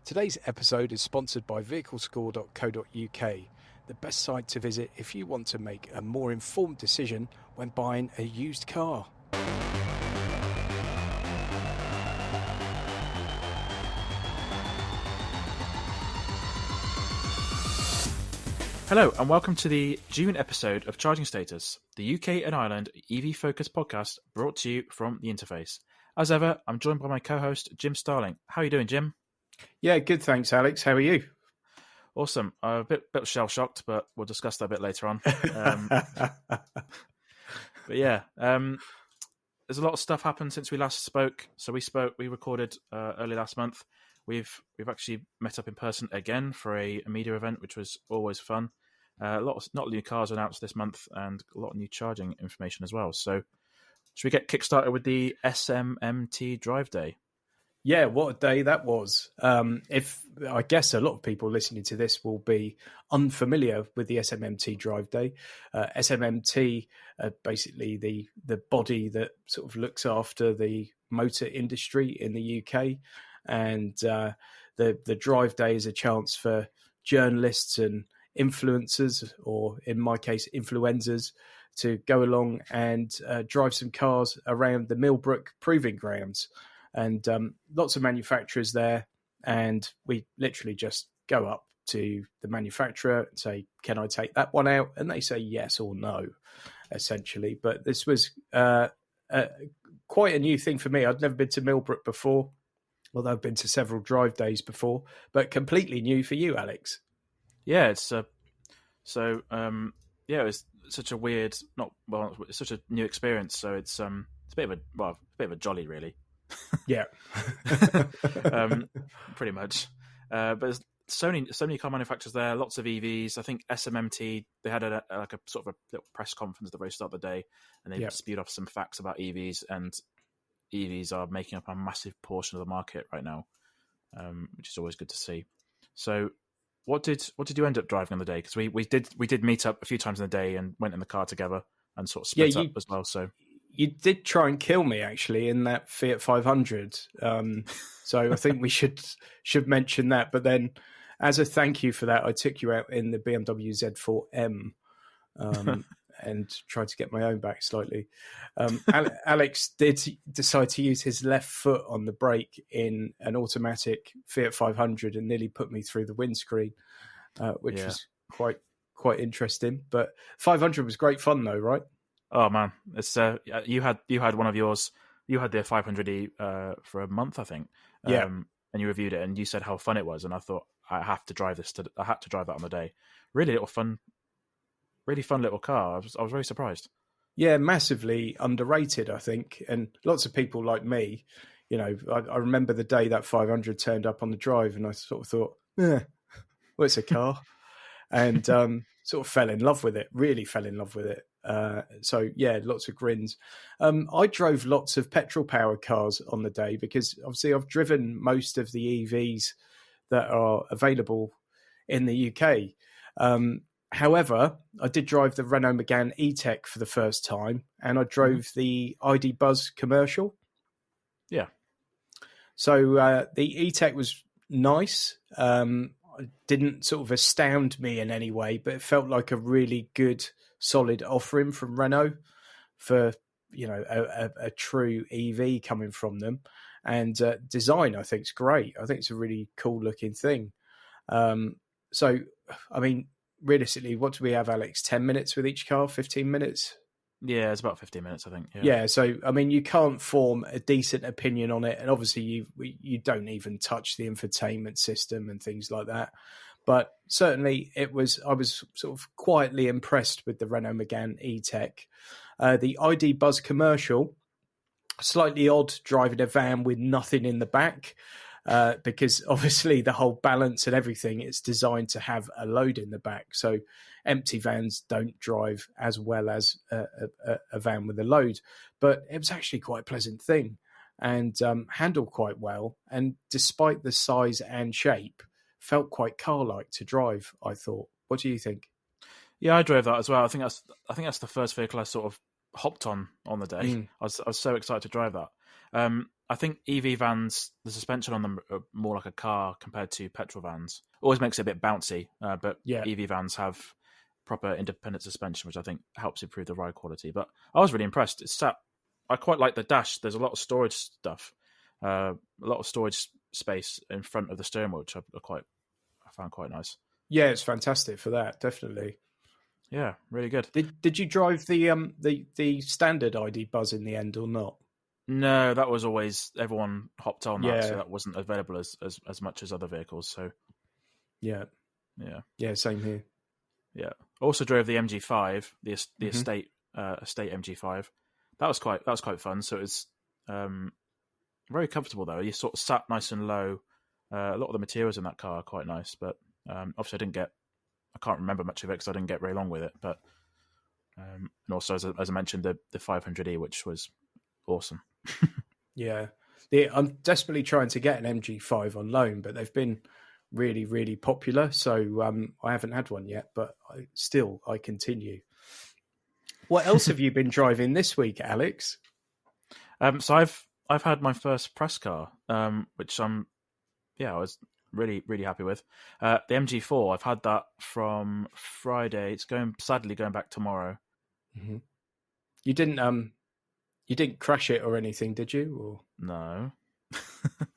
Today's episode is sponsored by vehiclescore.co.uk, the best site to visit if you want to make a more informed decision when buying a used car. Hello and welcome to the June episode of Charging Status, the UK and Ireland EV-focused podcast brought to you from The Interface. As ever, I'm joined by my co-host, Jim Starling. How are you doing, Jim? Yeah, good, thanks, Alex. How are you? Awesome. A bit shell-shocked, but we'll discuss that a bit later on. But yeah, there's a lot of stuff happened since we last spoke. So we recorded early last month. We've actually met up in person again for a media event, which was always fun. A lot of new cars announced this month and a lot of new charging information as well. So should we get kickstarted with the SMMT Drive Day? Yeah, what a day that was. If I guess a lot of people listening to this will be unfamiliar with the SMMT Drive Day. SMMT, basically the body that sort of looks after the motor industry in the UK. And the Drive Day is a chance for journalists and influencers, or in my case, influencers, to go along and drive some cars around the Millbrook Proving Grounds. And lots of manufacturers there. And we literally just go up to the manufacturer and say, can I take that one out? And they say yes or no, essentially. But this was quite a new thing for me. I'd never been to Millbrook before. Although I've been to several Drive Days before, but completely new for you, Alex. Yeah, it's it was such a weird, it's such a new experience. So it's a bit of a jolly, really. Yeah, pretty much. But there's so many car manufacturers there, lots of EVs. I think SMMT, they had a sort of a little press conference at the very start of the day, and they spewed off some facts about EVs, and EVs are making up a massive portion of the market right now, which is always good to see. So, what did you end up driving on the day? Because we did meet up a few times in the day and went in the car together and sort of split up as well. So you did try and kill me actually in that Fiat 500. So I think we should mention that. But then, as a thank you for that, I took you out in the BMW Z4M. And tried to get my own back slightly. Alex did decide to use his left foot on the brake in an automatic Fiat 500 and nearly put me through the windscreen, which was quite interesting. But 500 was great fun though, right? Oh man, it's you had one of yours. You had the 500e for a month, I think. And you reviewed it, and you said how fun it was, and I thought I have to drive this. I had to drive that on the day. Really Really fun little car. I was very surprised. Yeah, massively underrated, I think. And lots of people like me, I remember the day that 500 turned up on the drive and I sort of thought, well, it's a car. And sort of fell in love with it, really fell in love with it. So, yeah, lots of grins. I drove lots of petrol-powered cars on the day because, obviously, I've driven most of the EVs that are available in the UK. However, I did drive the Renault Megane E-Tech for the first time, and I drove the ID.Buzz commercial. Yeah. So the E-Tech was nice. It didn't sort of astound me in any way, but it felt like a really good, solid offering from Renault for, a true EV coming from them. And design, I think, is great. I think it's a really cool-looking thing. So, I mean, realistically, what do we have, Alex? 10 minutes with each car? 15 minutes? Yeah, it's about 15 minutes, I think. Yeah, so, I mean, you can't form a decent opinion on it. And obviously, you don't even touch the infotainment system and things like that. But certainly, I was sort of quietly impressed with the Renault Megane E-Tech. The ID.Buzz commercial, slightly odd driving a van with nothing in the back. Because obviously the whole balance and everything, it's designed to have a load in the back. So empty vans don't drive as well as a van with a load. But it was actually quite a pleasant thing and handled quite well. And despite the size and shape, felt quite car-like to drive, I thought. What do you think? Yeah, I drove that as well. I think that's the first vehicle I sort of hopped on the day. I was so excited to drive that. I think EV vans, the suspension on them are more like a car compared to petrol vans. Always makes it a bit bouncy, but EV vans have proper independent suspension, which I think helps improve the ride quality. But I was really impressed. I quite like the dash. There's a lot of storage stuff, a lot of storage space in front of the steering wheel, which I found quite nice. Yeah, it's fantastic for that, definitely. Yeah, really good. Did you drive the standard ID.Buzz in the end or not? No, that was always everyone hopped on that, so that wasn't available as much as other vehicles. So yeah, same here. Yeah, also drove the MG5, the estate MG5. That was quite fun. So it was very comfortable though. You sort of sat nice and low. A lot of the materials in that car are quite nice, but obviously I can't remember much of it because I didn't get very long with it. But and also as I mentioned, the 500e, which was awesome. Yeah, I'm desperately trying to get an MG5 on loan, but they've been really, really popular. So I haven't had one yet, but I continue. What else have you been driving this week, Alex? So I've had my first press car, which I was really, really happy with. The MG4, I've had that from Friday. It's sadly going back tomorrow. Mm-hmm. You didn't crash it or anything, did you? Or no.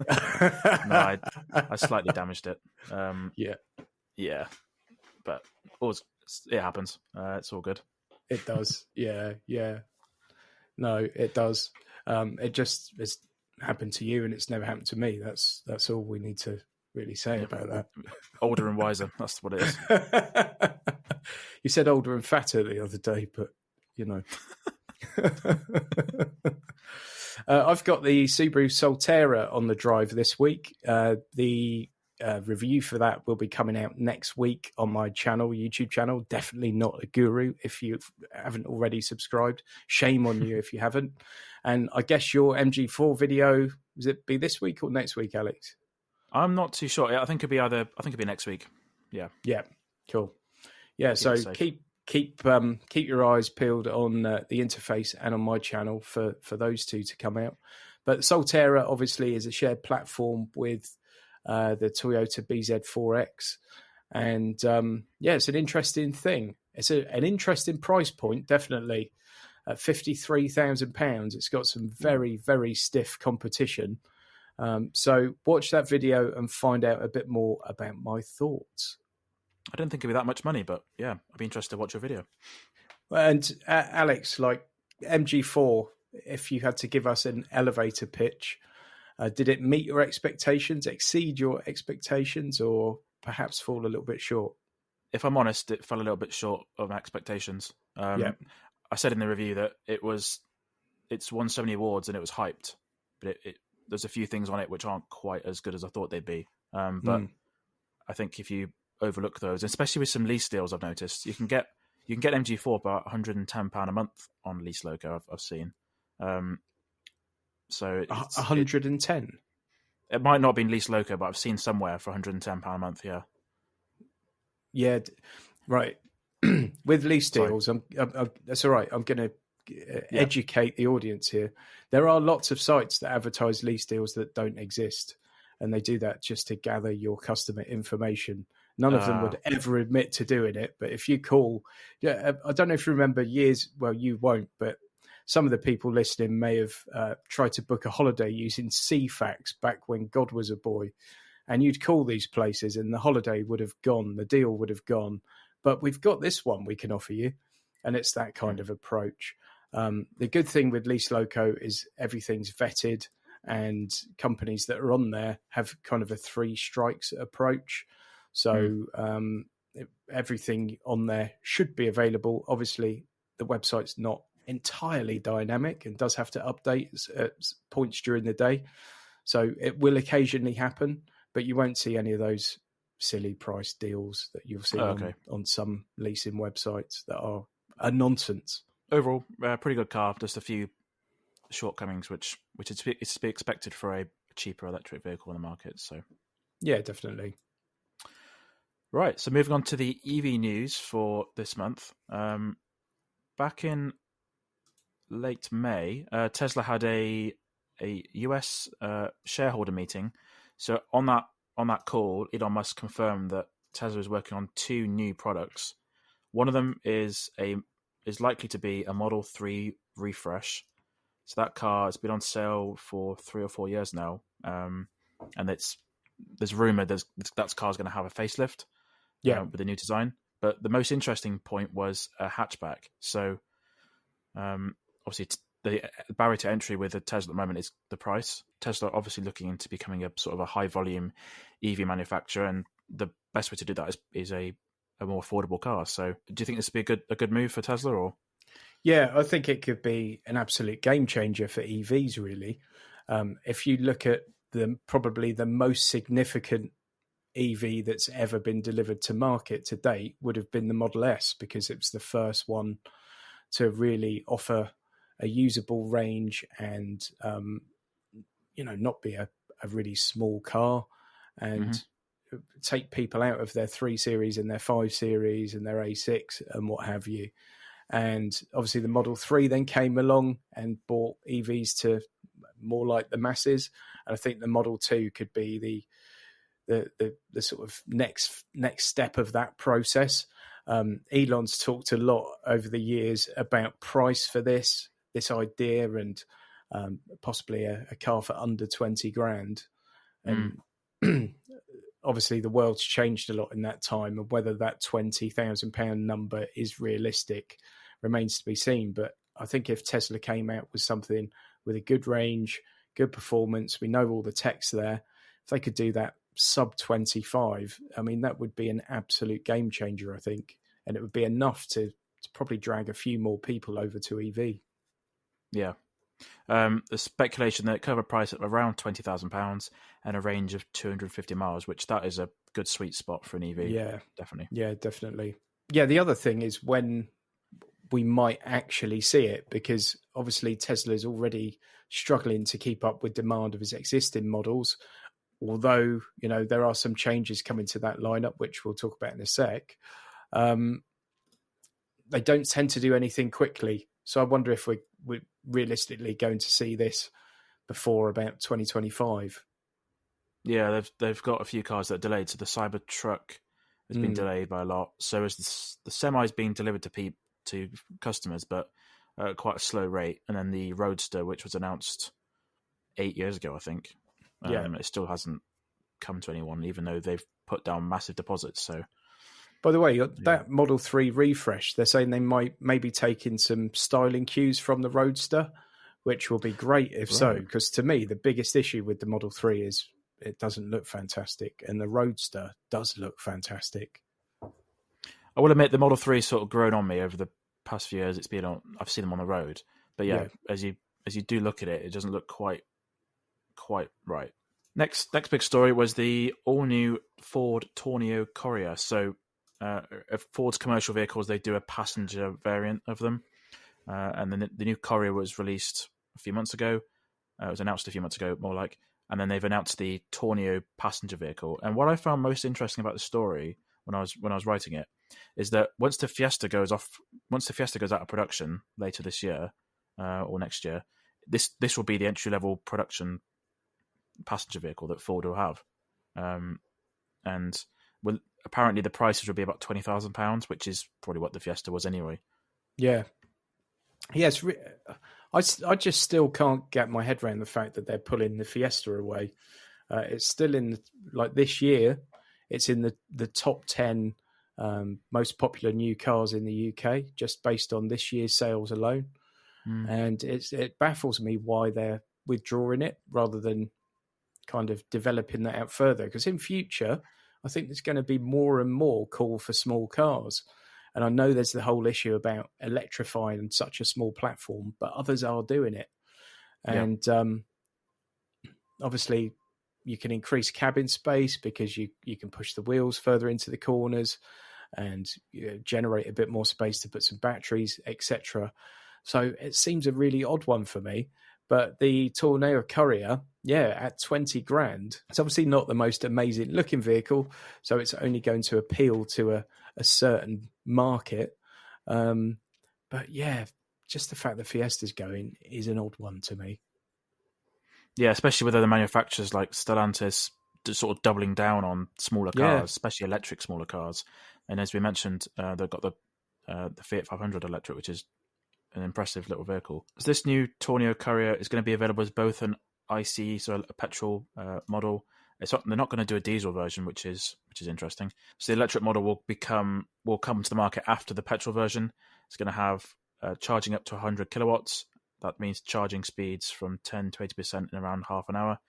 No, I slightly damaged it. Yeah, but it happens. It's all good. It does. Yeah. No, it does. It just has happened to you, and it's never happened to me. That's all we need to really say about that. Older and wiser. That's what it is. You said older and fatter the other day, but you know. I've got the Subaru Solterra on the drive this week. The review for that will be coming out next week on my YouTube channel. Definitely not a guru if you haven't already subscribed. Shame on you if you haven't. And I guess your MG4 video, does it be this week or next week, Alex? I'm not too sure. I think it'll be next week. Yeah. Yeah. Cool. Yeah. So keep your eyes peeled on the interface and on my channel for those two to come out. But Solterra obviously is a shared platform with the Toyota BZ4X, and it's an interesting thing. It's an interesting price point, definitely. At £53,000, it's got some very, very stiff competition. So watch that video and find out a bit more about my thoughts. I don't think it'd be that much money, but yeah, I'd be interested to watch your video. And Alex, like MG4, if you had to give us an elevator pitch, did it meet your expectations, exceed your expectations, or perhaps fall a little bit short? If I'm honest, it fell a little bit short of my expectations. I said in the review that it's won so many awards and it was hyped, but there's a few things on it which aren't quite as good as I thought they'd be. But I think if you overlook those, especially with some lease deals, I've noticed you can get MG4 for about £110 a month on Lease Loco. I've seen. So 110. It might not have been Lease Loco, but I've seen somewhere for £110 a month. Yeah. Yeah. Right. With lease deals, that's all right. I'm going to educate the audience here. There are lots of sites that advertise lease deals that don't exist, and they do that just to gather your customer information. None of them would ever admit to doing it. But if you call, I don't know if you remember you won't, but some of the people listening may have tried to book a holiday using CFAX back when God was a boy. And you'd call these places and the holiday would have gone, the deal would have gone. But we've got this one we can offer you. And it's that kind of approach. The good thing with Lease Loco is everything's vetted, and companies that are on there have kind of a 3 strikes approach. So everything on there should be available. Obviously, the website's not entirely dynamic and does have to update at points during the day. So it will occasionally happen, but you won't see any of those silly price deals that you'll see on some leasing websites that are a nonsense. Overall, pretty good car. Just a few shortcomings, which is to be expected for a cheaper electric vehicle in the market. So, yeah, definitely. Right. So moving on to the EV news for this month. Back in late May, Tesla had a a US shareholder meeting. So on that call, Elon Musk confirmed that Tesla is working on 2 new products. One of them is likely to be a Model 3 refresh. So that car has been on sale for 3 or 4 years now, and there's rumor that car is going to have a facelift, with a new design. But the most interesting point was a hatchback. So obviously the barrier to entry with a Tesla at the moment is the price. Tesla are obviously looking into becoming a sort of a high volume EV manufacturer, and the best way to do that is a more affordable car. So do you think this would be a good move for Tesla? Or Yeah, I think it could be an absolute game changer for EVs, really. If you look at probably the most significant EV that's ever been delivered to market to date would have been the Model S, because it was the first one to really offer a usable range and, not be a really small car, and take people out of their 3 Series and their 5 Series and their A6 and what have you. And obviously the Model 3 then came along and brought EVs to more like the masses. And I think the Model 2 could be the sort of next step of that process. Elon's talked a lot over the years about price for this idea, and possibly a car for under 20 grand. And obviously the world's changed a lot in that time, and whether that £20,000 number is realistic remains to be seen. But I think if Tesla came out with something with a good range, good performance, we know all the tech's there, if they could do that sub 25, I mean, that would be an absolute game changer, I think. And it would be enough to probably drag a few more people over to EV. Yeah. The speculation that it could have a price of around £20,000 and a range of 250 miles, which that is a good sweet spot for an EV. Yeah, definitely. Yeah, definitely. Yeah, the other thing is when we might actually see it, because obviously Tesla is already struggling to keep up with demand of its existing models. Although, there are some changes coming to that lineup, which we'll talk about in a sec. They don't tend to do anything quickly. So I wonder if we're realistically going to see this before about 2025. Yeah, they've got a few cars that are delayed. So the Cybertruck has been delayed by a lot. So is the Semi's being delivered to customers, but at quite a slow rate. And then the Roadster, which was announced 8 years ago, I think. It still hasn't come to anyone, even though they've put down massive deposits. So, by the way, that Model 3 refresh, they're saying they might maybe take in some styling cues from the Roadster, which will be great if so, because to me, the biggest issue with the Model 3 is it doesn't look fantastic, and the Roadster does look fantastic. I will admit the Model 3 sort of grown on me over the past few years. I've seen them on the road, but as you do look at it, it doesn't look quite right. Next big story was the all-new Ford Tourneo Courier. So Ford's commercial vehicles, they do a passenger variant of them. And then the new Courier was released a few months ago. It was announced a few months ago, more like. And then they've announced the Tourneo passenger vehicle. And what I found most interesting about the story when I was writing it is that once the Fiesta goes out of production later this year or next year, this will be the entry-level production passenger vehicle that Ford will have, and apparently the prices will be about £20,000, which is probably what the Fiesta was anyway. Yes, I just still can't get my head around the fact that they're pulling the Fiesta away. It's still in this year, it's in the top 10 most popular new cars in the UK, just based on this year's sales alone. And it baffles me why they're withdrawing it rather than kind of developing that out further, because in future I think there's going to be more and more call for small cars, and I know there's the whole issue about electrifying such a small platform, but others are doing it. And obviously you can increase cabin space because you can push the wheels further into the corners and generate a bit more space to put some batteries, etc. So it seems a really odd one for me. But the Tourneo Courier, at 20 grand, it's obviously not the most amazing looking vehicle, so it's only going to appeal to a certain market. But just the fact that Fiesta's going is an odd one to me. Yeah, especially with other manufacturers like Stellantis sort of doubling down on smaller cars, especially electric smaller cars. And as we mentioned, they've got the Fiat 500 electric, which is an impressive little vehicle. So this new Tourneo Courier is going to be available as both an ICE, so a petrol model. They're not going to do a diesel version, which is interesting. So the electric model will come to the market after the petrol version. It's going to have charging up to 100 kilowatts. That means charging speeds from 10 to 80% in around half an hour,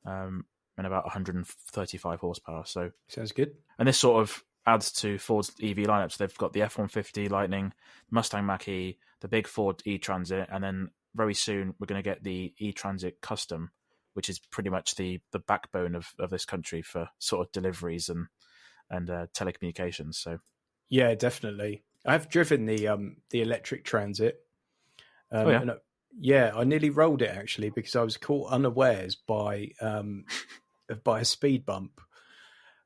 and about 135 horsepower. So sounds good. And this sort of adds to Ford's EV lineup. So they've got the F-150 Lightning, Mustang Mach-E, the big Ford e-Transit, and then very soon we're going to get the e-Transit Custom, which is pretty much the backbone of this country for sort of deliveries and telecommunications. So yeah, definitely. I've driven the electric Transit. And I nearly rolled it actually because I was caught unawares by a speed bump,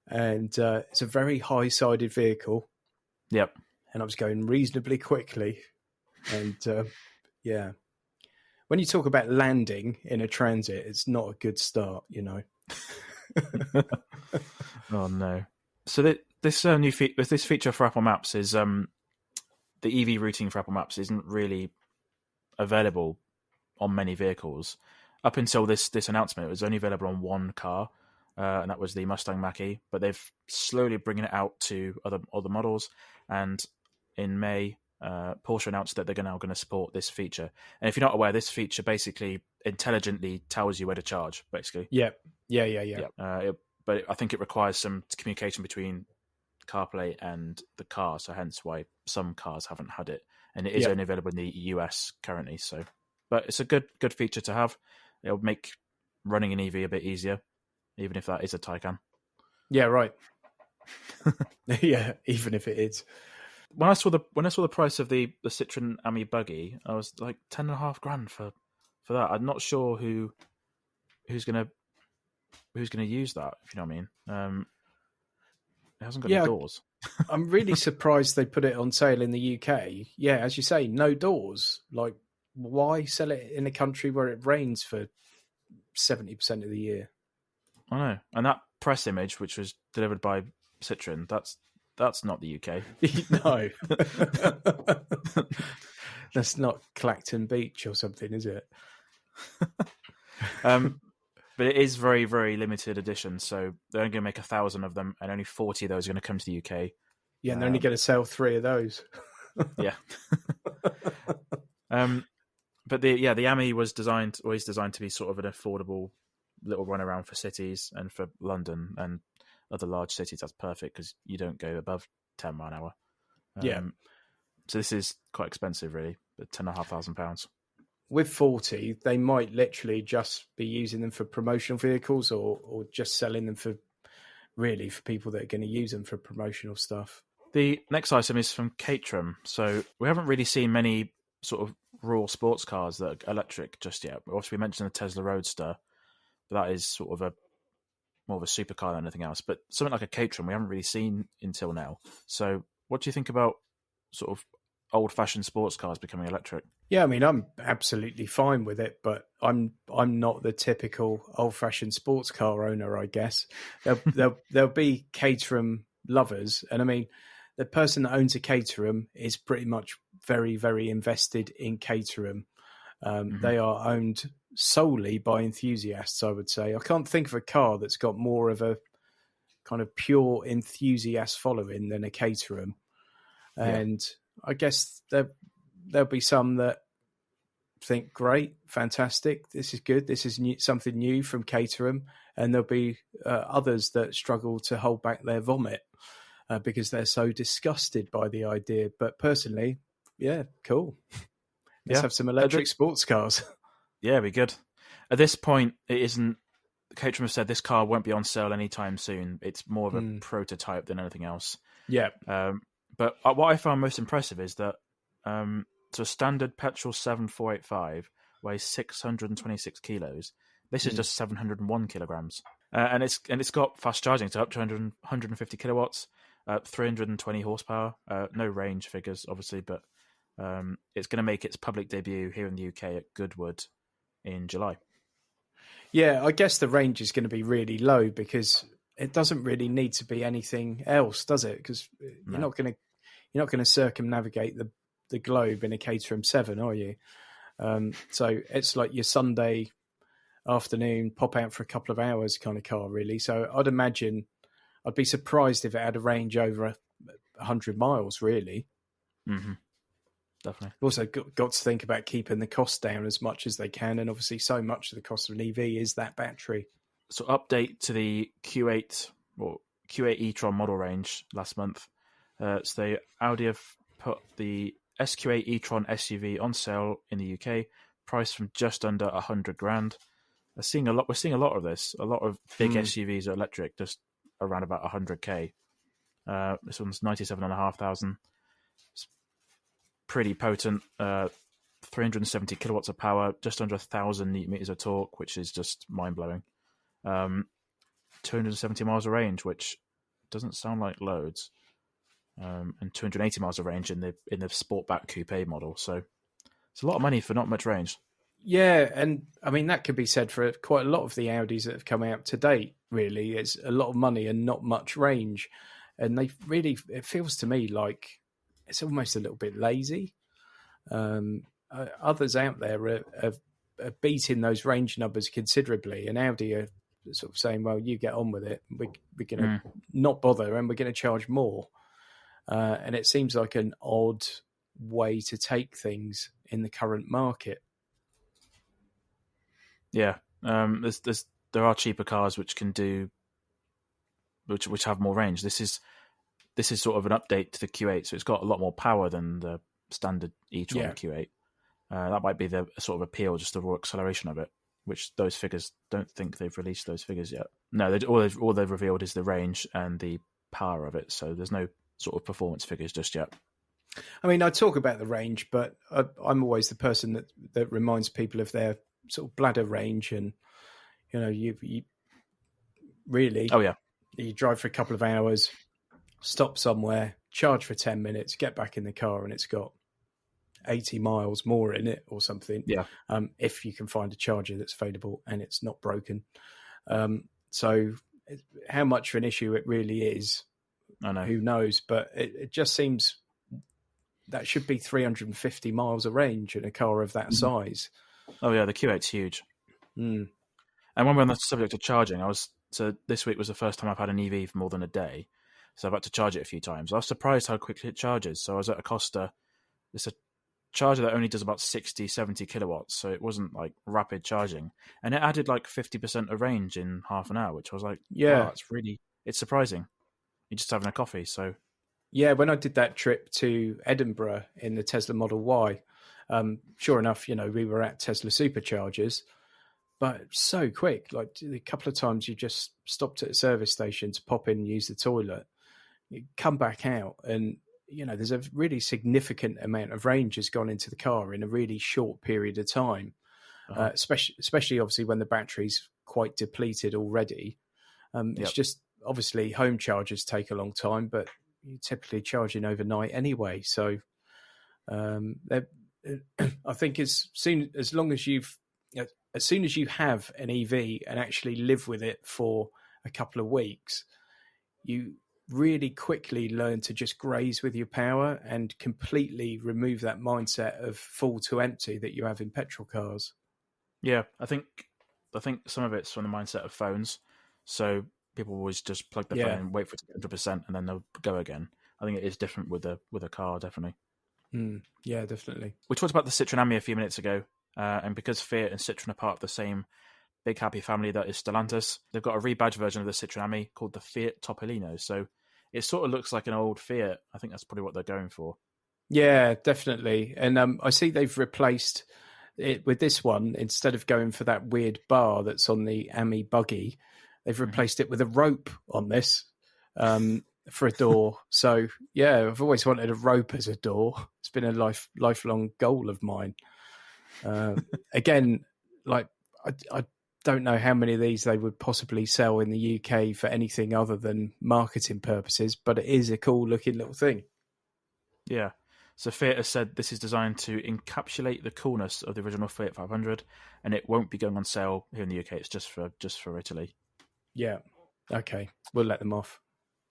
and it's a very high-sided vehicle. Yep. And I was going reasonably quickly, and when you talk about landing in a Transit, it's not a good start, you know. Oh no! So this new this feature for Apple Maps is the EV routing for Apple Maps isn't really available on many vehicles. Up until this announcement, it was only available on one car, and that was the Mustang Mach-E. But they've slowly bringing it out to other models. And in May, Porsche announced that they're now going to support this feature. And if you're not aware, this feature basically intelligently tells you where to charge. Basically, yeah. But I think it requires some communication between CarPlay and the car, so hence why some cars haven't had it. And it is only available in the US currently. So, but it's a good feature to have. It'll make running an EV a bit easier, even if that is a Taycan. Yeah, right. Yeah, even if it is. When I saw the price of the Citroën Ami Buggy, I was like $10,500 for that. I'm not sure who's gonna use that. If you know what I mean. It hasn't got any doors. I'm really surprised they put it on sale in the UK. Yeah, as you say, no doors. Like, why sell it in a country where it rains for 70% of the year? I know. And that press image, which was delivered by Citroën, that's not the UK. No. That's not Clacton Beach or something, is it? But it is very, very limited edition, so they're only going to make 1,000 of them, and only 40 of those are going to come to the UK. Yeah, and they're only going to sell 3 of those. Yeah. But the Ami was always designed to be sort of an affordable little run around for cities, and for London and other large cities, that's perfect because you don't go above 10 mile an hour. So this is quite expensive, really, but £10,500. With 40, they might literally just be using them for promotional vehicles or just selling them for people that are going to use them for promotional stuff. The next item is from Caterham. So we haven't really seen many sort of raw sports cars that are electric just yet. Obviously, we mentioned the Tesla Roadster, but that is sort of more of a supercar than anything else. But something like a Caterham we haven't really seen until now. So what do you think about sort of old-fashioned sports cars becoming electric? Yeah, I mean, I'm absolutely fine with it, but I'm not the typical old-fashioned sports car owner, I guess. There'll be Caterham lovers, and I mean, the person that owns a Caterham is pretty much very, very invested in Caterham. They are owned solely by enthusiasts, I would say. I can't think of a car that's got more of a kind of pure enthusiast following than a Caterham. And I guess there'll be some that think, great, fantastic, this is good, this is something new from Caterham, and there'll be others that struggle to hold back their vomit because they're so disgusted by the idea. But personally, yeah, cool. Let's have some electric sports cars. Yeah, it'd be good. At this point, it isn't. Caterham have said this car won't be on sale anytime soon. It's more of a prototype than anything else. Yeah. But what I found most impressive is that so a standard petrol 7485 weighs 626 kilos. This is just 701 kilograms, and it's got fast charging, so up to 150 kilowatts, 320 horsepower. No range figures, obviously, but it's going to make its public debut here in the UK at Goodwood in July. Yeah, I guess the range is going to be really low because it doesn't really need to be anything else, does it? Because you're not going to circumnavigate the globe in a Caterham 7, are you? So it's like your Sunday afternoon, pop out for a couple of hours kind of car, really. So I'd imagine I'd be surprised if it had a range over 100 miles, really. Mm-hmm. Definitely. Also got to think about keeping the cost down as much as they can, and obviously so much of the cost of an EV is that battery. So update to the Q8 or Q8 e-tron model range last month. So Audi have put the SQ8 e-tron SUV on sale in the UK, priced from just under 100 grand. We're seeing a lot of this. A lot of big SUVs are electric, just around about 100k. This one's 97,500. It's pretty potent. 370 kilowatts of power, just under 1,000 newton meters of torque, which is just mind blowing. 270 miles of range, which doesn't sound like loads. And 280 miles of range in the Sportback Coupe model. So it's a lot of money for not much range. Yeah, and I mean that could be said for quite a lot of the Audis that have come out to date. Really, it's a lot of money and not much range, and it feels to me like it's almost a little bit lazy. Others out there are beating those range numbers considerably, and Audi are sort of saying, "Well, you get on with it. We're going to not bother, and we're going to charge more." And it seems like an odd way to take things in the current market. Yeah, there are cheaper cars which can do, which have more range. This is sort of an update to the Q8, so it's got a lot more power than the standard e-tron Q8. That might be the sort of appeal, just the raw acceleration of it, which those figures don't think they've released those figures yet. No, all they've revealed is the range and the power of it. So there's no sort of performance figures just yet. I mean, I talk about the range, but I'm always the person that reminds people of their sort of bladder range, and you really, you drive for a couple of hours, stop somewhere, charge for 10 minutes, get back in the car, and it's got 80 miles more in it or something. Yeah. If you can find a charger that's available and it's not broken. So how much of an issue it really is, I know. Who knows? But it just seems that should be 350 miles of range in a car of that size. Oh yeah, the Q8's huge. And when we're on the subject of charging, this week was the first time I've had an EV for more than a day, so I've had to charge it a few times. I was surprised how quickly it charges. So I was at a Costa. It's a charger that only does about 60, 70 kilowatts, so it wasn't like rapid charging, and it added like 50% of range in half an hour, which I was like, wow, it's surprising. You're just having a coffee. So yeah, when I did that trip to Edinburgh in the Tesla Model Y, sure enough, we were at Tesla Superchargers, but so quick. Like a couple of times you just stopped at a service station to pop in and use the toilet. You come back out and, there's a really significant amount of range has gone into the car in a really short period of time, especially obviously when the battery's quite depleted already. It's just obviously home chargers take a long time, but you're typically charging overnight anyway. So I think as soon as you have an EV and actually live with it for a couple of weeks, you really quickly learn to just graze with your power and completely remove that mindset of full to empty that you have in petrol cars. Yeah, I think some of it's from the mindset of phones. So people always just plug the phone and wait for it to get 100% and then they'll go again. I think it is different with a car, definitely. Yeah, definitely. We talked about the Citroën Ami a few minutes ago, and because Fiat and Citroën are part of the same big happy family that is Stellantis, they've got a rebadged version of the Citroën Ami called the Fiat Topolino. So it sort of looks like an old Fiat. I think that's probably what they're going for. Yeah, definitely. And I see they've replaced it with this one. Instead of going for that weird bar that's on the Ami Buggy, they've replaced it with a rope on this for a door. So, yeah, I've always wanted a rope as a door. It's been a lifelong goal of mine. Again, like I don't know how many of these they would possibly sell in the UK for anything other than marketing purposes, but it is a cool looking little thing. Yeah. So Fiat has said this is designed to encapsulate the coolness of the original Fiat 500, and it won't be going on sale here in the UK. It's just for Italy. Yeah. Okay. We'll let them off.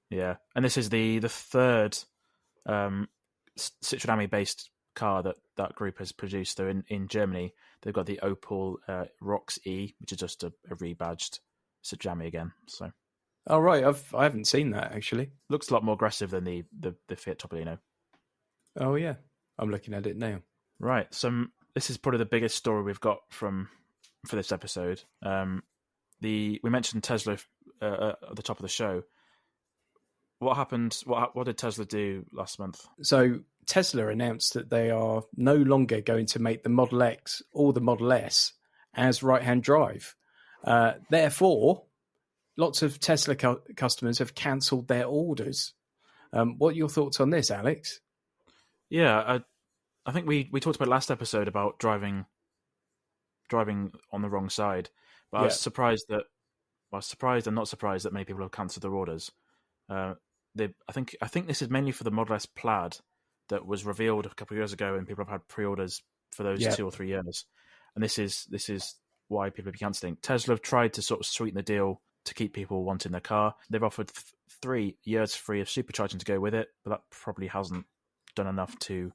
Yeah, and this is the third Citroën Ami based car that group has produced. So in Germany, they've got the Opel Rox E, which is just a rebadged Citroën Ami again. So, oh right, I haven't seen that actually. Looks a lot more aggressive than the Fiat Topolino. Oh yeah, I'm looking at it now. Right. So this is probably the biggest story we've got for this episode. We mentioned Tesla at the top of the show. What happened? What did Tesla do last month? So Tesla announced that they are no longer going to make the Model X or the Model S as right-hand drive. Therefore, lots of Tesla customers have cancelled their orders. What are your thoughts on this, Alex? Yeah, I think we talked about last episode about driving on the wrong side, but I was surprised and not surprised that many people have cancelled their orders. I think this is mainly for the Model S Plaid that was revealed a couple of years ago, and people have had pre-orders for those 2 or 3 years. And this is why people have been cancelling. Tesla have tried to sort of sweeten the deal to keep people wanting their car. They've offered 3 years free of supercharging to go with it, but that probably hasn't done enough to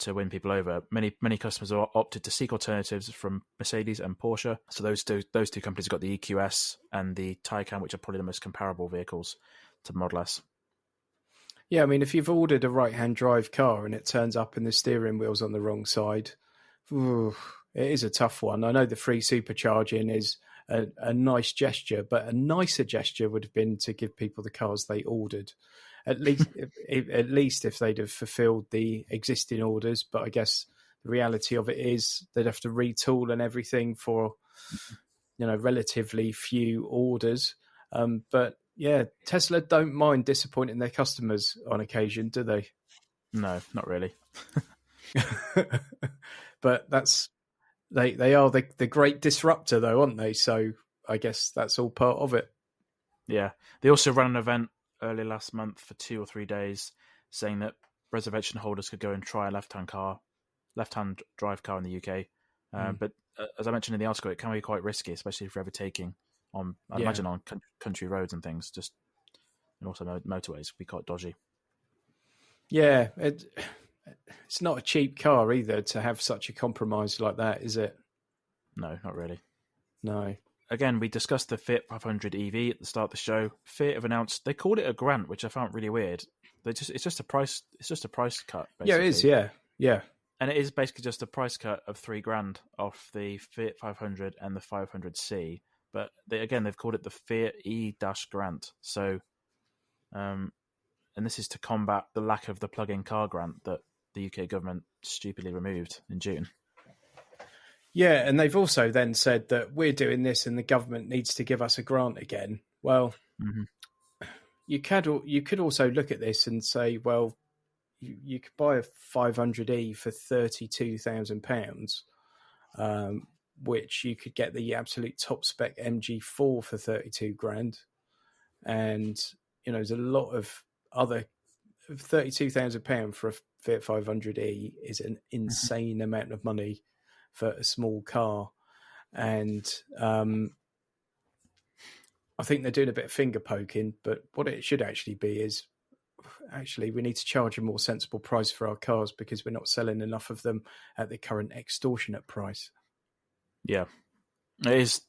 win people over. Many customers have opted to seek alternatives from Mercedes and Porsche. So those two companies have got the EQS and the Taycan, which are probably the most comparable vehicles to Model S. Yeah, I mean, if you've ordered a right-hand drive car and it turns up and the steering wheel's on the wrong side, it is a tough one. I know the free supercharging is a nice gesture, but a nicer gesture would have been to give people the cars they ordered. At least if they'd have fulfilled the existing orders. But I guess the reality of it is they'd have to retool and everything for, relatively few orders. But yeah, Tesla don't mind disappointing their customers on occasion, do they? No, not really. But they are the great disruptor, though, aren't they? So I guess that's all part of it. Yeah, they also ran an event early last month for 2 or 3 days, saying that reservation holders could go and try a left-hand drive car in the UK. But as I mentioned in the article, it can be quite risky, especially if you're overtaking on, I imagine, on country roads and things. And also motorways would be quite dodgy. Yeah, it's not a cheap car either to have such a compromise like that, is it? No, not really. No. Again, we discussed the Fiat 500 EV at the start of the show. Fiat have announced they called it a grant, which I found really weird. It's just a price cut. Basically. Yeah, it is. Yeah. And it is basically just a price cut of $3,000 off the Fiat 500 and the 500C. But they've called it the Fiat E-grant. So, and this is to combat the lack of the plug-in car grant that the UK government stupidly removed in June. Yeah, and they've also then said that we're doing this and the government needs to give us a grant again. Well, you could also look at this and say, well, you could buy a 500e for £32,000, which you could get the absolute top spec MG4 for $32,000, and there's a lot of other £32,000 for a Fiat 500e is an insane amount of money for a small car. And I think they're doing a bit of finger poking, but what it should actually be is we need to charge a more sensible price for our cars because we're not selling enough of them at the current extortionate price. Yeah, it's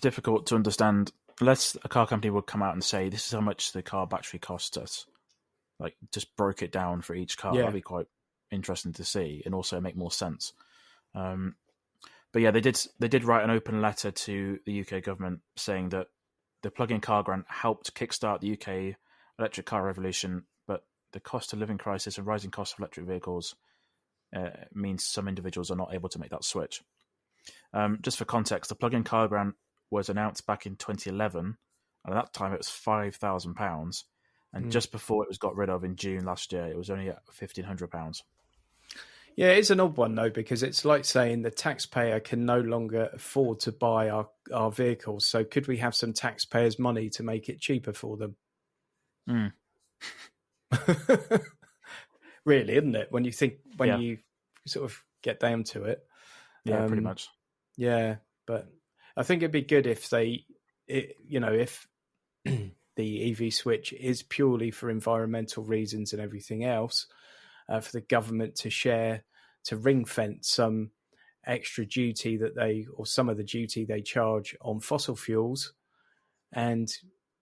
difficult to understand unless a car company would come out and say, this is how much the car battery costs us. Like, just broke it down for each car. That'd be quite interesting to see and also make more sense. But yeah, they did write an open letter to the UK government saying that the plug-in car grant helped kickstart the UK electric car revolution, but the cost of living crisis and rising costs of electric vehicles means some individuals are not able to make that switch. Just for context, the plug-in car grant was announced back in 2011, and at that time it was £5,000, and just before it was got rid of in June last year, it was only at £1,500. Yeah, it's an odd one, though, because it's like saying the taxpayer can no longer afford to buy our vehicles. So could we have some taxpayers' money to make it cheaper for them? really, isn't it? When you sort of get down to it. Yeah, pretty much. Yeah, but I think it'd be good if if the EV switch is purely for environmental reasons and everything else, for the government to ring fence some extra duty or some of the duty they charge on fossil fuels, and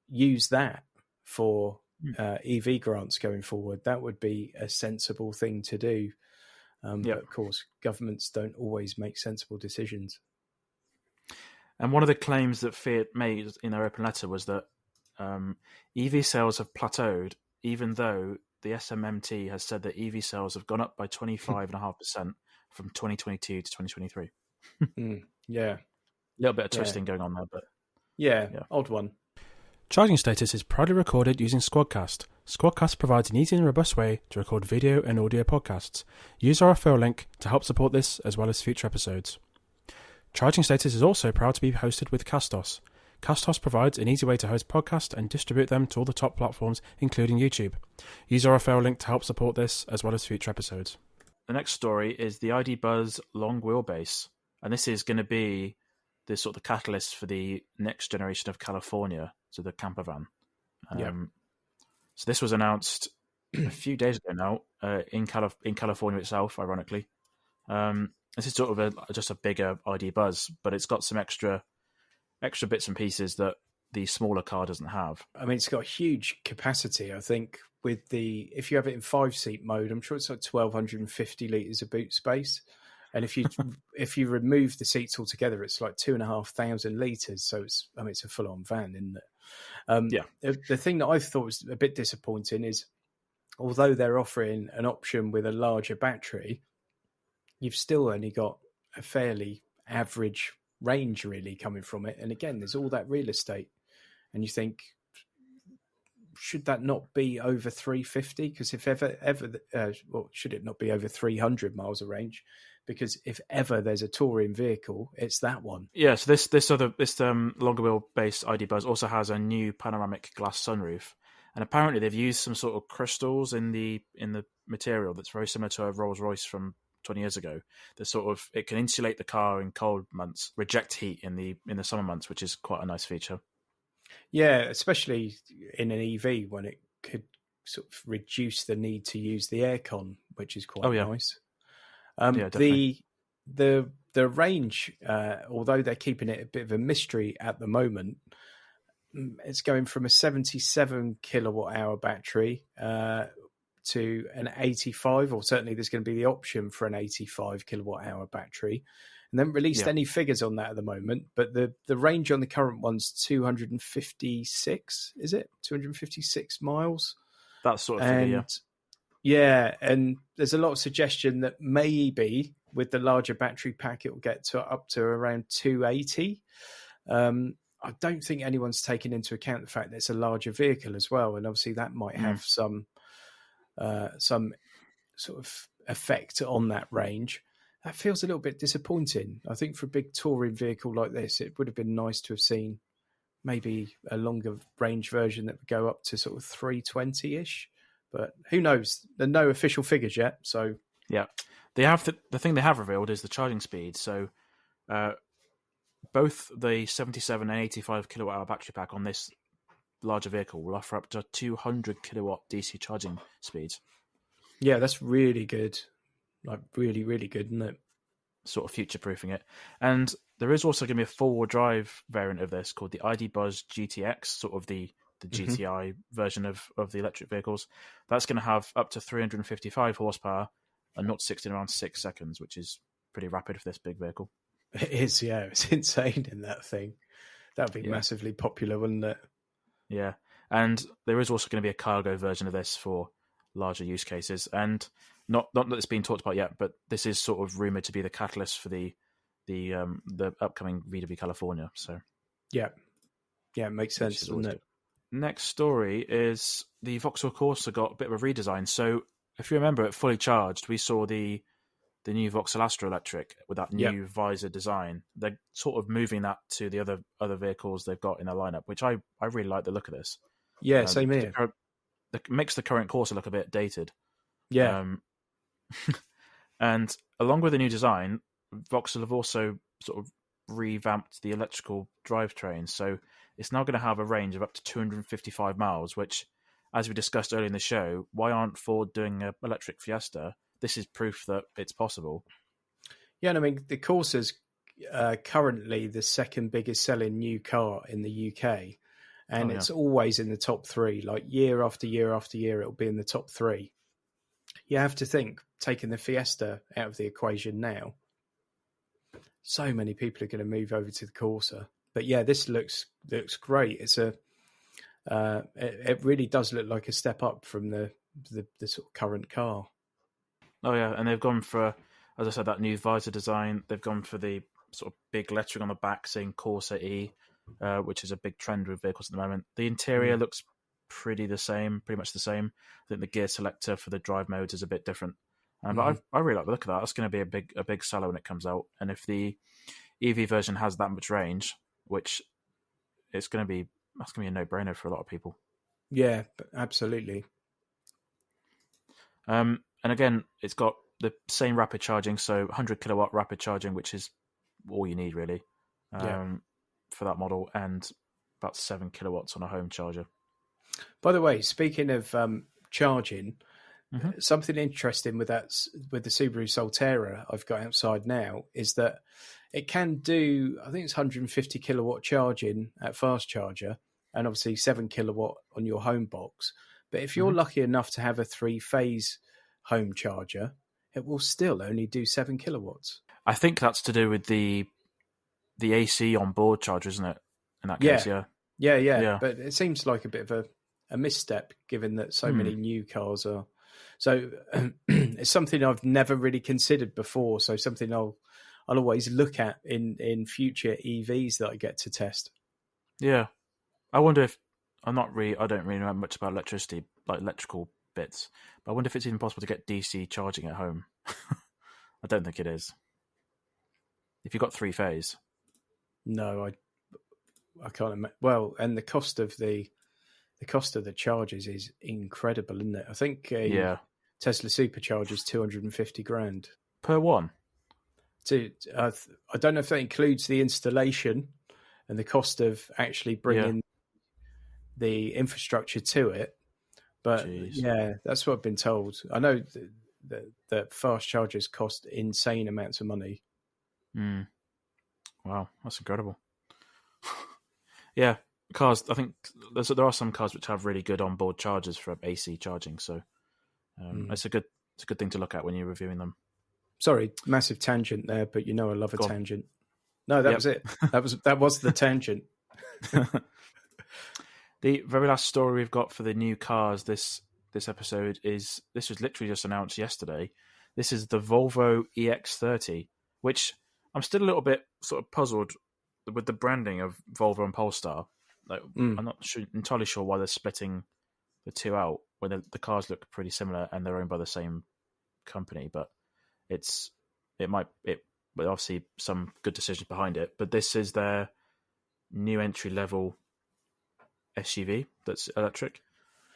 use that for EV grants going forward. That would be a sensible thing to do. But of course, governments don't always make sensible decisions. And one of the claims that Fiat made in their open letter was that EV sales have plateaued, even though the SMMT has said that EV sales have gone up by 25.5% from 2022 to 2023. Yeah. A little bit of twisting going on there, but... Yeah, odd one. Charging Status is proudly recorded using Squadcast. Squadcast provides an easy and robust way to record video and audio podcasts. Use our referral link to help support this as well as future episodes. Charging Status is also proud to be hosted with Castos. Castos provides an easy way to host podcasts and distribute them to all the top platforms, including YouTube. Use our referral link to help support this as well as future episodes. The next story is the ID.Buzz long wheelbase, and this is going to be the sort of catalyst for the next generation of California, so the camper van. So this was announced a few days ago now in California itself, ironically. This is sort of just a bigger ID.Buzz, but it's got some extra bits and pieces that the smaller car doesn't have. I mean, it's got huge capacity. I think if you have it in 5-seat mode, I'm sure it's like 1,250 litres of boot space. And if you remove the seats altogether, it's like 2,500 litres. So it's a full-on van, isn't it? The thing that I thought was a bit disappointing is, although they're offering an option with a larger battery, you've still only got a fairly average range really coming from it. And again, there's all that real estate, and you think, should that not be over 350? Because if ever, should it not be over 300 miles of range? Because if ever there's a touring vehicle, it's that one. Yeah. So this longer wheelbase ID.Buzz also has a new panoramic glass sunroof, and apparently they've used some sort of crystals in the material that's very similar to a Rolls Royce from 20 years ago. That sort of, it can insulate the car in cold months, reject heat in the summer months, which is quite a nice feature. Yeah, especially in an EV when it could sort of reduce the need to use the aircon, which is quite nice. The range, although they're keeping it a bit of a mystery at the moment, it's going from a 77 kilowatt hour battery to an 85, or certainly there's going to be the option for an 85 kilowatt hour battery. And they haven't released any figures on that at the moment, but the range on the current one's 256, is it? 256 miles? That sort of figure, yeah. Yeah, and there's a lot of suggestion that maybe with the larger battery pack, it will get up to around 280. I don't think anyone's taken into account the fact that it's a larger vehicle as well, and obviously that might have some sort of effect on that range. That feels a little bit disappointing. I think for a big touring vehicle like this, it would have been nice to have seen maybe a longer range version that would go up to sort of 320-ish. But who knows? There are no official figures yet. So yeah, they have the thing they have revealed is the charging speed. So both the 77 and 85 kilowatt hour battery pack on this larger vehicle will offer up to 200 kilowatt DC charging speeds. Yeah, that's really good. Like really, really good, isn't it? Sort of future-proofing it. And there is also going to be a four-wheel drive variant of this called the ID.Buzz GTX, sort of the GTI version of the electric vehicles. That's going to have up to 355 horsepower and 0 to 60 in around 6 seconds, which is pretty rapid for this big vehicle. It is, yeah. It's insane in that thing. That would be massively popular, wouldn't it? Yeah. And there is also going to be a cargo version of this for larger use cases. And not that it's been talked about yet, but this is sort of rumoured to be the catalyst for the upcoming VW California. So yeah, it makes sense, doesn't it? Next story is the Vauxhall Corsa got a bit of a redesign. So if you remember it fully charged, we saw the new Vauxhall Astra Electric with that new visor design. They're sort of moving that to the other vehicles they've got in their lineup, which I really like the look of this. Yeah, same here. It makes the current Corsa look a bit dated. Yeah. And along with the new design, Vauxhall have also sort of revamped the electrical drivetrain. So it's now going to have a range of up to 255 miles, which, as we discussed earlier in the show, why aren't Ford doing an electric Fiesta? This is proof that it's possible. Yeah, and I mean, the Corsa's currently the second biggest selling new car in the UK. And it's always in the top three. Like year after year after year, it'll be in the top three. You have to think, taking the Fiesta out of the equation now, so many people are going to move over to the Corsa. But yeah, this looks great. It's it really does look like a step up from the sort of current car. Oh yeah, and they've gone for, as I said, that new visor design. They've gone for the sort of big lettering on the back saying Corsa E, which is a big trend with vehicles at the moment. The interior looks pretty much the same. I think the gear selector for the drive modes is a bit different. But I really like the look of that. That's going to be a big seller when it comes out. And if the EV version has that much range, which that's going to be a no-brainer for a lot of people. Yeah, absolutely. And again, it's got the same rapid charging, so 100 kilowatt rapid charging, which is all you need really for that model, and about 7 kilowatts on a home charger. By the way, speaking of charging, something interesting with the Subaru Solterra I've got outside now is that it can do, I think it's 150 kilowatt charging at fast charger, and obviously 7 kilowatt on your home box. But if you're lucky enough to have a 3-phase home charger, it will still only do 7 kilowatts. I think that's to do with the AC on board charger, isn't it? In that case, yeah. But it seems like a bit of a misstep, given that so many new cars are. So it's something I've never really considered before. So something I'll always look at in future EVs that I get to test. Yeah, I wonder if I don't really know much about electricity, like electrical bits, but I wonder if it's even possible to get DC charging at home. I don't think it is. If you've got 3-phase. No, I can't imagine. Well, and the cost of the chargers is incredible, isn't it? I think Tesla Supercharger is 250 grand per one. I don't know if that includes the installation and the cost of actually bringing the infrastructure to it. But yeah, that's what I've been told. I know that fast chargers cost insane amounts of money. Wow, that's incredible. Yeah, cars. I think there are some cars which have really good onboard chargers for AC charging. So it's a good thing to look at when you're reviewing them. Sorry, massive tangent there, but I love a tangent. No, that was it. That was the tangent. The very last story we've got for the new cars this episode was literally just announced yesterday. This is the Volvo EX30, which I'm still a little bit sort of puzzled with the branding of Volvo and Polestar. I'm not entirely sure why they're splitting the two out when the cars look pretty similar and they're owned by the same company. But but obviously some good decisions behind it. But this is their new entry level SUV that's electric.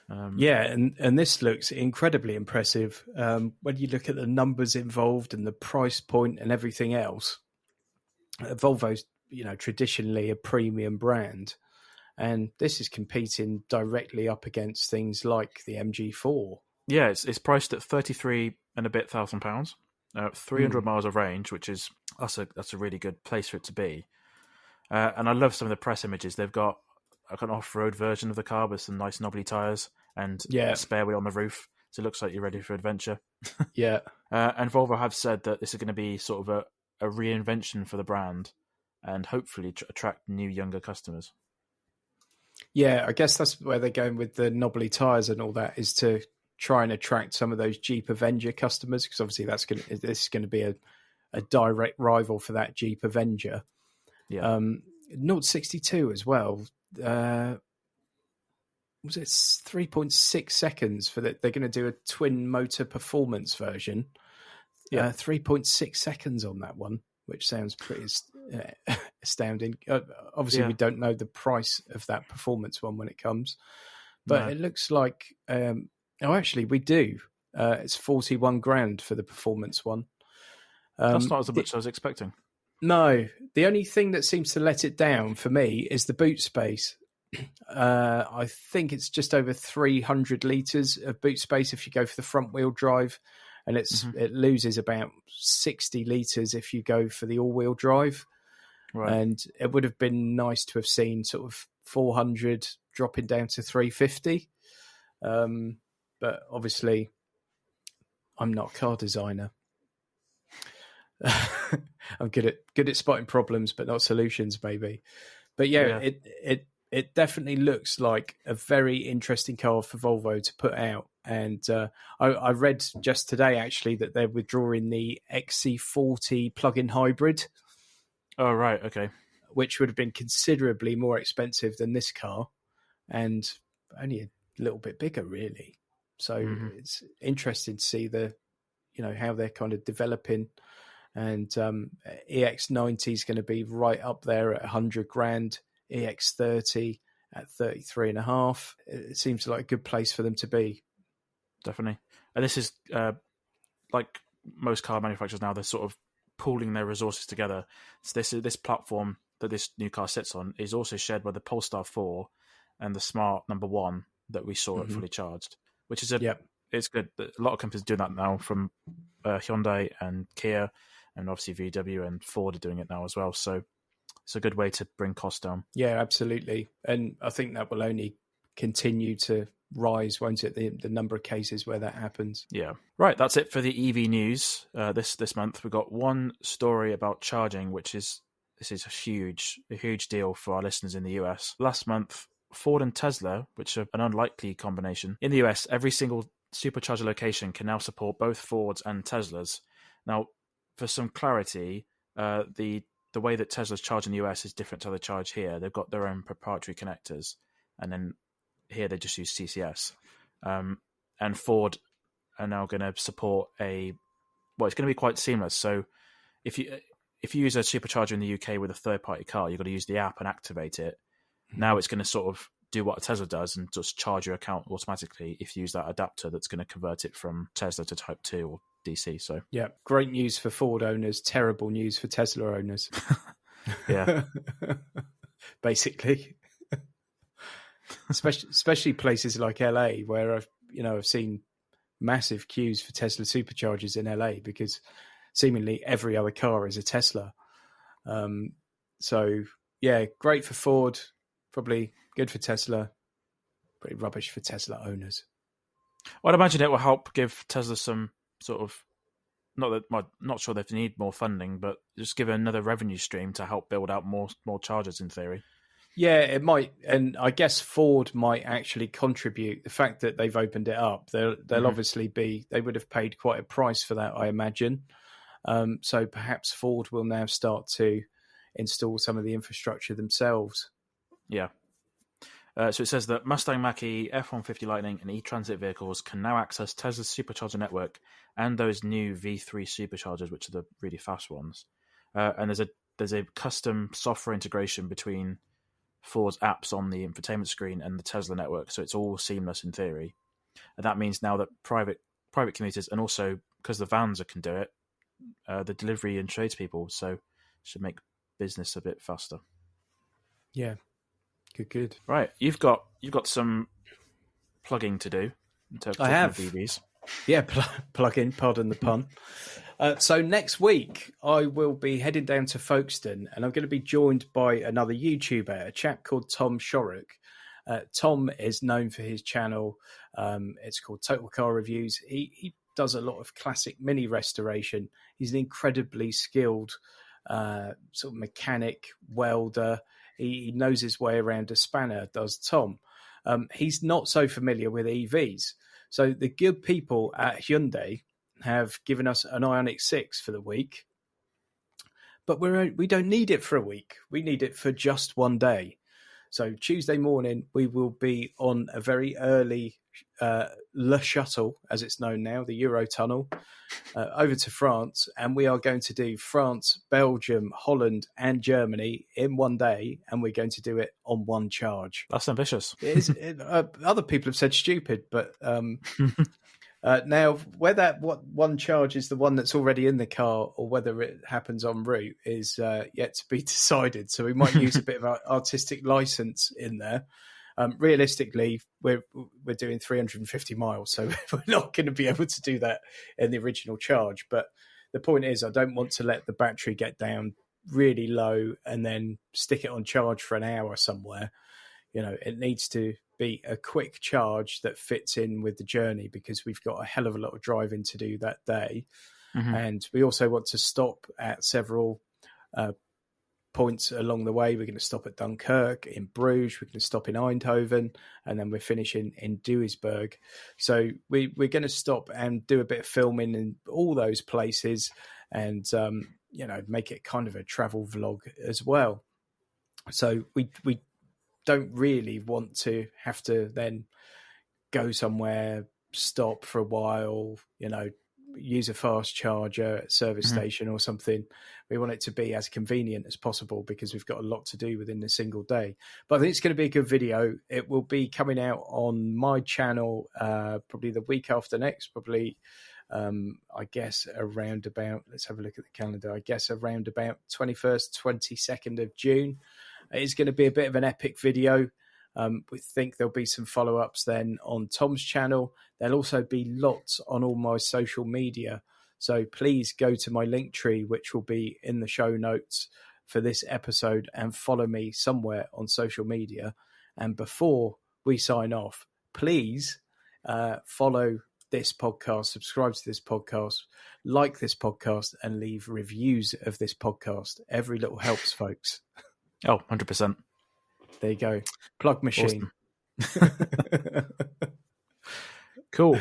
And this looks incredibly impressive when you look at the numbers involved and the price point and everything else. Volvo's traditionally a premium brand, and this is competing directly up against things like the MG4. Yeah, it's priced at £33,000 and a bit, 300 miles of range, which is that's a really good place for it to be. And I love some of the press images. They've got like an off-road version of the car with some nice knobbly tyres and a spare wheel on the roof, so it looks like you're ready for adventure. Yeah. And Volvo have said that this is going to be sort of a reinvention for the brand and hopefully attract new, younger customers. Yeah, I guess that's where they're going with the knobbly tyres and all that, is to try and attract some of those Jeep Avenger customers, because obviously this is going to be a direct rival for that Jeep Avenger. Yeah. 0-62 as well. Was it 3.6 seconds for that? They're going to do a twin motor performance version. 3.6 seconds on that one, which sounds pretty astounding. Obviously, we don't know the price of that performance one when it comes, but it looks like. Actually, we do. It's 41 grand for the performance one. That's not as much as I was expecting. No, the only thing that seems to let it down for me is the boot space. I think it's just over 300 litres of boot space if you go for the front wheel drive, and it loses about 60 litres if you go for the all wheel drive. Right. And it would have been nice to have seen sort of 400 dropping down to 350. But obviously, I'm not a car designer. I'm good at spotting problems, but not solutions, maybe. But yeah. It definitely looks like a very interesting car for Volvo to put out. And I read just today, actually, that they're withdrawing the XC40 plug-in hybrid. Oh, right. Okay. Which would have been considerably more expensive than this car and only a little bit bigger, really. So it's interesting to see how they're kind of developing. And EX90 is going to be right up there at 100 grand. EX30 at 33.5. It seems like a good place for them to be. Definitely. And this is like most car manufacturers now, they're sort of pooling their resources together. So this platform that this new car sits on is also shared by the Polestar 4 and the Smart number 1 that we saw at Fully Charged, which is it's good. A lot of companies do that now, from Hyundai and Kia, and obviously VW and Ford are doing it now as well. So it's a good way to bring costs down. Yeah, absolutely. And I think that will only continue to rise, won't it? The number of cases where that happens. Yeah. Right. That's it for the EV news. This month we've got one story about charging, this is a huge deal for our listeners in the US. Last month, Ford and Tesla, which are an unlikely combination in the US, every single supercharger location can now support both Fords and Teslas. Now, for some clarity, the way that Tesla's charge in the US is different to how they charge here. They've got their own proprietary connectors, and then here they just use CCS. And Ford are now going to support it's going to be quite seamless. So if you use a supercharger in the UK with a third-party car, you've got to use the app and activate it. Now it's going to sort of do what a Tesla does and just charge your account automatically if you use that adapter that's going to convert it from Tesla to Type 2 or DC. So yeah, great news for Ford owners, terrible news for Tesla owners. Yeah. Basically. especially places like LA, where I've seen massive queues for Tesla superchargers in LA because seemingly every other car is a Tesla. So yeah, great for Ford, probably good for Tesla, pretty rubbish for Tesla owners. Well, I'd imagine it will help give Tesla some sort of, not sure they need more funding, but just give another revenue stream to help build out more chargers in theory. Yeah, it might, and I guess Ford might actually contribute. The fact that they've opened it up, they'll obviously they would have paid quite a price for that, I imagine. So perhaps Ford will now start to install some of the infrastructure themselves. Yeah. So it says that Mustang Mach-E, F-150 Lightning, and e-Transit vehicles can now access Tesla's supercharger network and those new V3 superchargers, which are the really fast ones. And there's a custom software integration between Ford's apps on the infotainment screen and the Tesla network, so it's all seamless in theory. And that means now that private commuters, and also because the vans can do it, the delivery and tradespeople, so should make business a bit faster. Yeah, good. Right, you've got some plugging to do. I have EVs. Yeah, plug in. Pardon the pun. So next week, I will be heading down to Folkestone, and I'm going to be joined by another YouTuber, a chap called Tom Shorrock. Tom is known for his channel. It's called Total Car Reviews. He does a lot of classic mini restoration. He's an incredibly skilled sort of mechanic, welder. He knows his way around a spanner, does Tom. He's not so familiar with EVs. So the good people at Hyundai have given us an Ioniq 6 for the week, but we don't need it for a week. We need it for just one day. So Tuesday morning, we will be on a very early Le Shuttle, as it's known now, the Eurotunnel, over to France, and we are going to do France, Belgium, Holland, and Germany in one day, and we're going to do it on one charge. That's ambitious. Other people have said stupid, but Now, whether what one charge is the one that's already in the car or whether it happens en route is yet to be decided. So we might use a bit of artistic license in there. Realistically, we're doing 350 miles, so we're not going to be able to do that in the original charge. But the point is, I don't want to let the battery get down really low and then stick it on charge for an hour somewhere. It needs to be a quick charge that fits in with the journey, because we've got a hell of a lot of driving to do that day. Mm-hmm. And we also want to stop at several points along the way. We're going to stop at Dunkirk, in Bruges, we're going to stop in Eindhoven, and then we're finishing in Duisburg. So we're going to stop and do a bit of filming in all those places and, make it kind of a travel vlog as well. So we don't really want to have to then go somewhere, stop for a while, use a fast charger at a service station or something. We want it to be as convenient as possible because we've got a lot to do within a single day. But I think it's going to be a good video. It will be coming out on my channel probably the week after next, probably I guess around about, let's have a look at the calendar, I guess around about 21st, 22nd of June. It's going to be a bit of an epic video. We think there'll be some follow-ups then on Tom's channel. There'll also be lots on all my social media. So please go to my link tree, which will be in the show notes for this episode, and follow me somewhere on social media. And before we sign off, please follow this podcast, subscribe to this podcast, like this podcast, and leave reviews of this podcast. Every little helps, folks. Oh, 100%. There you go. Plug machine. Awesome. Cool.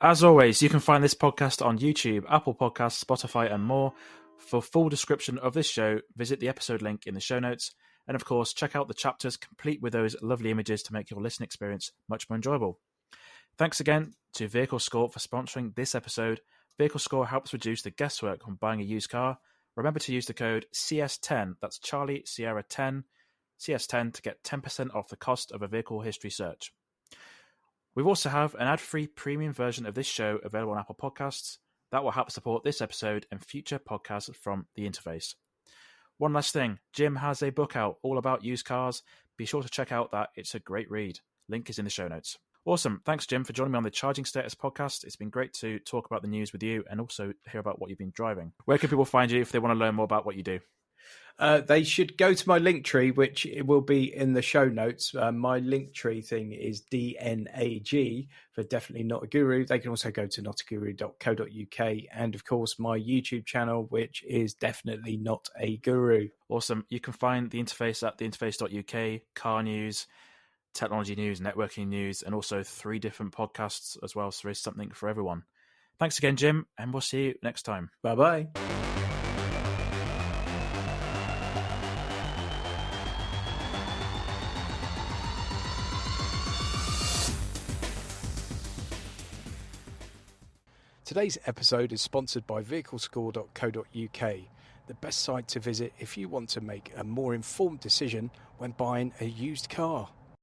As always, you can find this podcast on YouTube, Apple Podcasts, Spotify, and more. For full description of this show, visit the episode link in the show notes. And of course, check out the chapters complete with those lovely images to make your listening experience much more enjoyable. Thanks again to Vehicle Score for sponsoring this episode. Vehicle Score helps reduce the guesswork on buying a used car. Remember to use the code CS10, that's Charlie Sierra 10, CS10 to get 10% off the cost of a vehicle history search. We also have an ad-free premium version of this show available on Apple Podcasts that will help support this episode and future podcasts from the interface. One last thing, Jim has a book out all about used cars. Be sure to check out that. It's a great read. Link is in the show notes. Awesome. Thanks, Jim, for joining me on the Charging Status podcast. It's been great to talk about the news with you and also hear about what you've been driving. Where can people find you if they want to learn more about what you do? They should go to my link tree, which will be in the show notes. My link tree thing is DNAG for Definitely Not a Guru. They can also go to notaguru.co.uk, and of course my YouTube channel, which is Definitely Not a Guru. Awesome. You can find the interface at theinterface.uk, car news, technology news, networking news, and also 3 different podcasts as well. So there is something for everyone. Thanks again, Jim, and we'll see you next time. Bye-bye. Today's episode is sponsored by vehiclescore.co.uk, the best site to visit if you want to make a more informed decision when buying a used car.